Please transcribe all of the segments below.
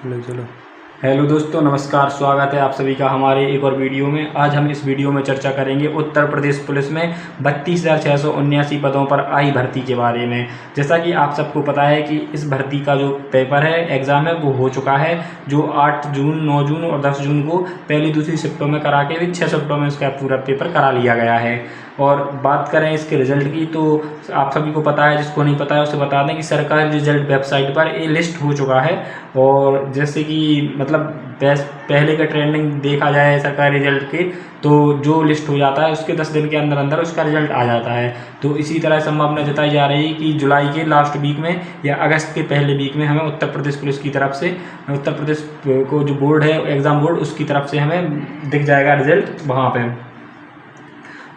चलो चलो। हेलो दोस्तों, नमस्कार। स्वागत है आप सभी का हमारे एक और वीडियो में। आज हम इस वीडियो में चर्चा करेंगे उत्तर प्रदेश पुलिस में 32,679 पदों पर आई भर्ती के बारे में। जैसा कि आप सबको पता है कि इस भर्ती का जो पेपर है, एग्ज़ाम है, वो हो चुका है, जो 8 जून, 9 जून और 10 जून को पहली दूसरी शिफ्टों में करा के भी 6 शिफ्टों में उसका पूरा पेपर करा लिया गया है। और बात करें इसके रिज़ल्ट की, तो आप सभी को पता है, जिसको नहीं पता है उसे बता दें कि सरकारी रिजल्ट वेबसाइट पर ये लिस्ट हो चुका है। और जैसे कि मतलब पहले का ट्रेंडिंग देखा जाए सरकारी रिजल्ट के, तो जो लिस्ट हो जाता है उसके 10 दिन के अंदर अंदर उसका रिजल्ट आ जाता है। तो इसी तरह संभावना जताई जा रही है कि जुलाई के लास्ट वीक में या अगस्त के पहले वीक में हमें उत्तर प्रदेश पुलिस की तरफ से, उत्तर प्रदेश को जो बोर्ड है, एग्ज़ाम बोर्ड, उसकी तरफ से हमें दिख जाएगा रिजल्ट वहाँ पर।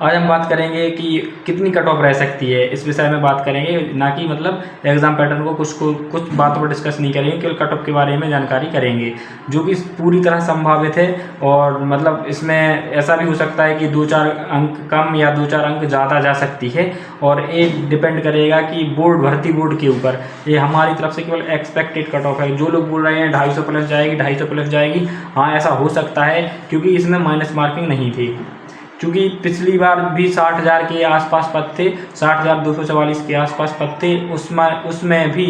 आज हम बात करेंगे कि कितनी कट ऑफ रह सकती है, इस विषय में बात करेंगे, ना कि मतलब एग्ज़ाम पैटर्न को कुछ बातों पर डिस्कस नहीं करेंगे, केवल कट ऑफ के बारे में जानकारी करेंगे, जो कि पूरी तरह संभावित है। और मतलब इसमें ऐसा भी हो सकता है कि 2-4 अंक कम या 2-4 अंक ज़्यादा जा सकती है। और ये डिपेंड करेगा कि भर्ती बोर्ड के ऊपर। ये हमारी तरफ से केवल एक्सपेक्टेड कट ऑफ है। जो लोग बोल रहे हैं 250 प्लस जाएगी, 250 प्लस जाएगी, हाँ ऐसा हो सकता है, क्योंकि इसमें माइनस मार्किंग नहीं थी। क्योंकि पिछली बार भी 60,000 के आसपास पद थे, 60,244 के आसपास पद थे। उसमें भी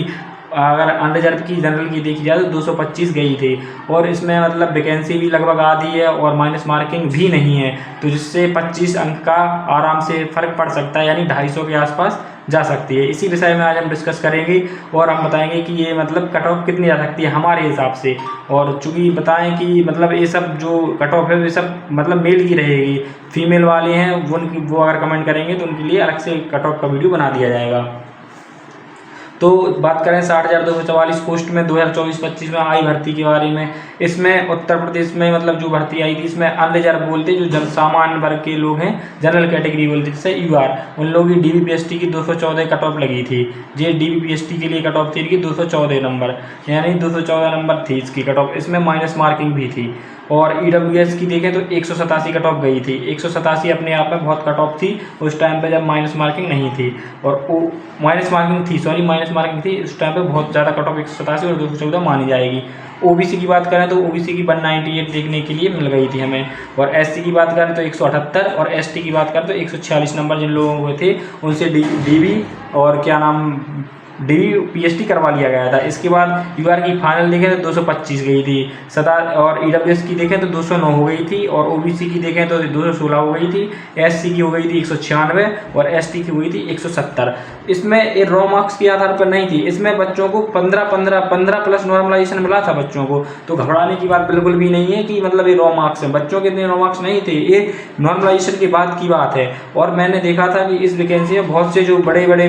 अगर अनरिजर्व की, जनरल की देखी जाए तो 225 गई थी। और इसमें मतलब वैकेंसी भी लगभग आधी है और माइनस मार्किंग भी नहीं है, तो जिससे 25 अंक का आराम से फ़र्क पड़ सकता है, यानी 250 के आसपास जा सकती है। इसी विषय में आज हम डिस्कस करेंगे और हम बताएंगे कि ये मतलब कट ऑफ कितनी जा सकती है हमारे हिसाब से। और चूँकि बताएं कि मतलब ये सब जो कट ऑफ है ये सब मतलब मेल की रहेगी, फीमेल वाले हैं वो अगर कमेंट करेंगे तो उनके लिए अलग से कट ऑफ का वीडियो बना दिया जाएगा। तो बात करें 60,244 पोस्ट में 2024-25 में आई भर्ती के बारे में। इसमें उत्तर प्रदेश में मतलब जो भर्ती आई थी, इसमें अनरिजर्व बोलते, जो सामान्य वर्ग के लोग हैं, जनरल कैटेगरी बोलते, जैसे यूआर, उन लोगों की डीबीपीएसटी की 214 कट ऑफ लगी थी। ये डीबीपीएसटी के लिए कट ऑफ थी कि 214 नंबर, यानी 214 नंबर थी इसकी कट ऑफ। इसमें माइनस मार्किंग भी थी। और ईडब्ल्यूएस की देखें तो 187 कट ऑफ गई थी। 187 अपने आप में बहुत कट ऑफ थी उस टाइम पे, जब माइनस मार्किंग नहीं थी। और वो माइनस मार्किंग थी उस टाइम पे बहुत ज़्यादा कट ऑफ 187 और 214 मानी जाएगी। ओबीसी की बात करें तो ओबीसी की 198 देखने के लिए मिल गई थी हमें। और एससी की बात करें तो 178, और एसटी की बात करें तो 146 नंबर जिन लोगों को थे उनसे डीबी और क्या नाम डीबीपीएसटी करवा लिया गया था। इसके बाद यूआर की फाइनल देखें तो 225 गई थी सदा, और ईडब्ल्यूएस की देखें तो 209 हो गई थी, और ओबीसी की देखें तो 216 हो गई थी, एससी की हो गई थी 196 और एसटी की हुई थी 170। इसमें ये रॉ मार्क्स के आधार पर नहीं थी, इसमें बच्चों को 15 प्लस नॉर्मलाइजेशन मिला था बच्चों को। तो घबराने की बात बिल्कुल भी नहीं है कि मतलब ये रॉ मार्क्स हैं, बच्चों के इतने रॉ मार्क्स नहीं थे, ये नॉर्मलाइजेशन के बाद की बात है। और मैंने देखा था कि इस वैकेंसी में बहुत से जो बड़े बड़े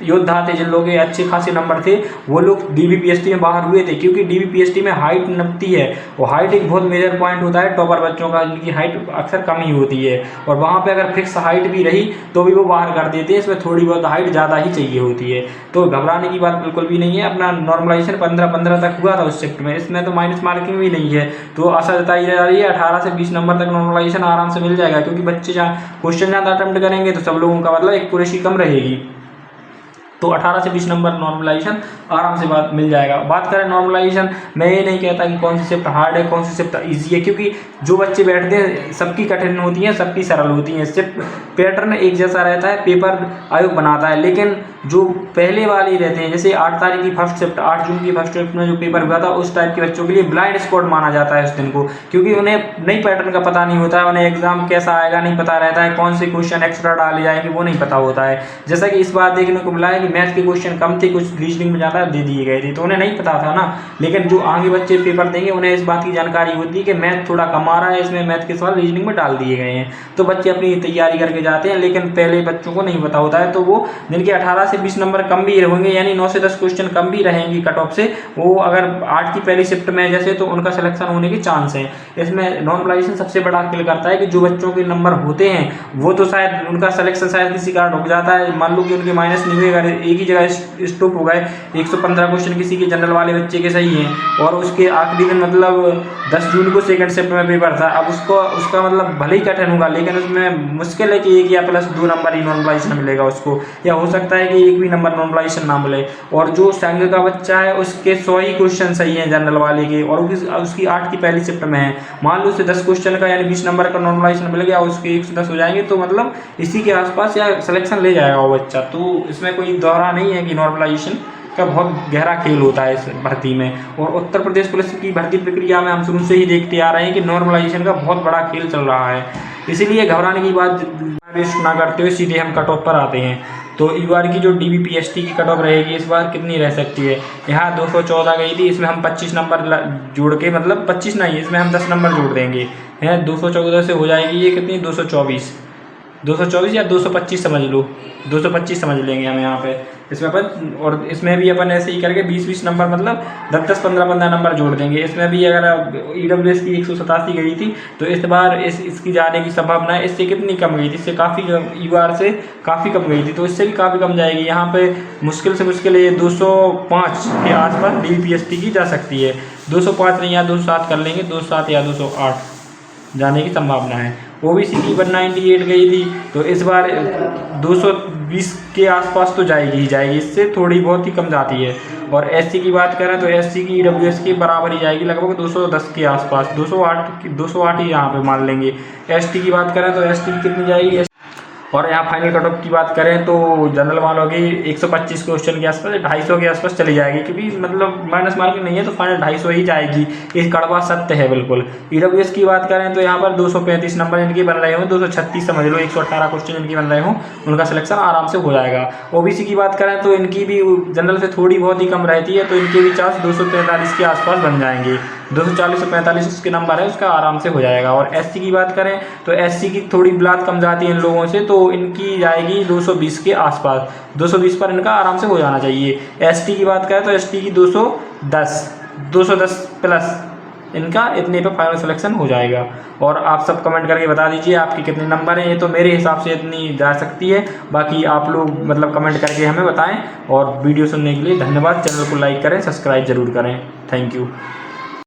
योद्धा थे, जिन लोगों के अच्छे खासे नंबर थे, वो लोग डीबीपीएसटी में बाहर हुए थे, क्योंकि डीबीपीएसटी में हाइट नपती है, और हाइट एक बहुत मेजर पॉइंट होता है टॉपर बच्चों का, जिनकी हाइट अक्सर कम ही होती है। और वहाँ पे अगर फिक्स हाइट भी रही तो भी वो बाहर कर देते हैं, इसमें थोड़ी बहुत हाइट ज़्यादा ही चाहिए होती है। तो घबराने की बात बिल्कुल भी नहीं है। अपना नॉर्मलाइजेशन 15 तक हुआ था उस शिफ्ट में, इसमें तो माइनस मार्किंग भी नहीं है। तो आशा जताई जा रही है 18 से 20 नंबर तक नॉर्मलाइजेशन आराम से मिल जाएगा, क्योंकि बच्चे क्वेश्चन ज़्यादा अटेम्प्ट करेंगे तो सब लोगों का मतलब एक कुरेशी कम रहेगी। तो 18 से 20 नंबर नॉर्मलाइजेशन आराम से बात मिल जाएगा। बात करें नॉर्मलाइजेशन, मैं ये नहीं कहता कि कौन सी शिफ्ट हार्ड है, कौन सी शिफ्ट ईजी है, क्योंकि जो बच्चे बैठते हैं सबकी कठिन होती हैं, सबकी सरल होती हैं। शिफ्ट पैटर्न एक जैसा रहता है, पेपर आयोग बनाता है, लेकिन जो पहले वाले रहते हैं, जैसे 8 तारीख की फर्स्ट शिफ्ट, 8 जून की फर्स्ट शिफ्ट में जो पेपर हुआ था, उस टाइप के बच्चों के लिए ब्लाइंड स्पॉट माना जाता है उस दिन को, क्योंकि उन्हें नई पैटर्न का पता नहीं होता है, उन्हें एग्जाम कैसा आएगा नहीं पता रहता है, कौन से क्वेश्चन एक्स्ट्रा डाले जाएंगे वो नहीं पता होता है। जैसा कि इस बार देखने को मिला है कि मैथ के क्वेश्चन कम थे, कुछ रीजनिंग में ज़्यादा दे दिए गए थे, तो उन्हें नहीं पता था ना। लेकिन जो आगे बच्चे पेपर देंगे उन्हें इस बात की जानकारी होती है कि मैथ थोड़ा कम आ रहा है, इसमें मैथ के सवाल रीजनिंग में डाल दिए गए हैं, तो बच्चे अपनी तैयारी करके जाते हैं। लेकिन पहले बच्चों को नहीं पता होता है, तो वो जिनके 18 से 20 नंबर कम भी होंगे, यानी 9 से 10 क्वेश्चन कम भी रहेंगी कट ऑफ से, वो अगर 8 की पहली शिफ्ट में जैसे, तो उनका सिलेक्शन होने के चांस हैं। इसमें नॉर्मलाइजेशन सबसे बड़ा किल करता है कि जो बच्चों के नंबर होते हैं वो तो शायद उनका सिलेक्शन शायद किसी कारण रुक जाता है। मान लो कि उनके माइनस नहीं हुए, अगर एक ही जगह स्टॉप हो गए, 115 क्वेश्चन किसी के जनरल वाले बच्चे के सही हैं, और उसके आखिरी दिन मतलब 10 जून को सेकंड शिफ्ट में पेपर था। अब उसका मतलब भले ही कठिन होगा, लेकिन उसमें मुश्किल है कि 1 या प्लस 2 नंबर ही नॉर्मलाइजेशन मिलेगा उसको, या हो सकता है कि 1 भी नंबर नॉर्मलाइजेशन ना मिले। और जो संघ का बच्चा है उसके 100 ही क्वेश्चन सही हैं जनरल वाले के, और उसकी 8 की पहली शिफ्ट में है। मान लो उसे 10 क्वेश्चन का यानी 20 नंबर का नॉर्मलाइजेशन मिल गया, उसके 110 हो जाएंगे, तो मतलब इसी के आसपास या सिलेक्शन ले जाएगा वो बच्चा। तो इसमें कोई दौरा नहीं है कि नॉर्मलाइजेशन का बहुत गहरा खेल होता है इस भर्ती में। और उत्तर प्रदेश पुलिस की भर्ती प्रक्रिया में हम शुरू से ही देखते आ रहे हैं कि नॉर्मलाइजेशन का बहुत बड़ा खेल चल रहा है। इसीलिए घबराने की बात वेस्ट ना करते हुए सीधे हम कट ऑफ पर आते हैं। तो इस बार की जो DBPST की कट ऑफ रहेगी इस बार कितनी रह सकती है? यहाँ 214 गई थी, इसमें हम 25 नंबर जोड़ के, मतलब 25 नहीं, इसमें हम 10 नंबर जोड़ देंगे। है 214 से हो जाएगी ये कितनी, 224 या 225 समझ लो, 225 समझ लेंगे हम यहाँ पे इसमें अपन। और इसमें भी अपन ऐसे ही करके 20-20 नंबर, मतलब 10-10, 15-15 नंबर जोड़ देंगे। इसमें भी अगर EWS की 187 गई थी, तो इस बार इसकी जाने की संभावना है। इससे कितनी कम गई थी? इससे काफ़ी इस बार से काफ़ी कम गई थी, तो इससे भी काफ़ी कम जाएगी। यहाँ पे मुश्किल से मुश्किल ये 205 के आसपास DBPST की जा सकती है। 205 नहीं, या 207 कर लेंगे, 207 या 208 जाने की संभावना है। OBC की 198 गई थी, तो इस बार 220 के आसपास तो जाएगी ही जाएगी, इससे थोड़ी बहुत ही कम जाती है। और SC की बात करें तो SC की EWS के बराबर ही जाएगी, लगभग 210 के आसपास, 208 ही यहाँ पे मान लेंगे। ST की बात करें तो ST की कितनी जाएगी? और यहाँ फाइनल कट ऑफ की बात करें तो जनरल वालों की 125 क्वेश्चन के आसपास, 250 के आसपास चली जाएगी, क्योंकि मतलब माइनस मार्किंग नहीं है, तो फाइनल 250 ही जाएगी। ये कड़वा सत्य है बिल्कुल। EWS की बात करें तो यहाँ पर 235 नंबर इनके बन रहे हों, 236 समझ लो, 118 क्वेश्चन इनके बन रहे हों, उनका सिलेक्शन आराम से हो जाएगा। OBC की बात करें तो इनकी भी जनरल से थोड़ी बहुत ही कम रहती है, तो इनके भी चांस 243 के आसपास बन जाएंगे। 240 से 45 उसके नंबर है, उसका आराम से हो जाएगा। और SC की बात करें तो SC की थोड़ी बिलात कम जाती है इन लोगों से, तो इनकी जाएगी 220 के आसपास, 220 पर इनका आराम से हो जाना चाहिए। ST की बात करें तो ST की 210 प्लस इनका, इतने पे फाइनल सिलेक्शन हो जाएगा। और आप सब कमेंट करके बता दीजिए आपके कितने नंबर हैं। ये तो मेरे हिसाब से इतनी जा सकती है, बाकी आप लोग मतलब कमेंट करके हमें बताएं। और वीडियो सुनने के लिए धन्यवाद। चैनल को लाइक करें, सब्सक्राइब जरूर करें। Thank you.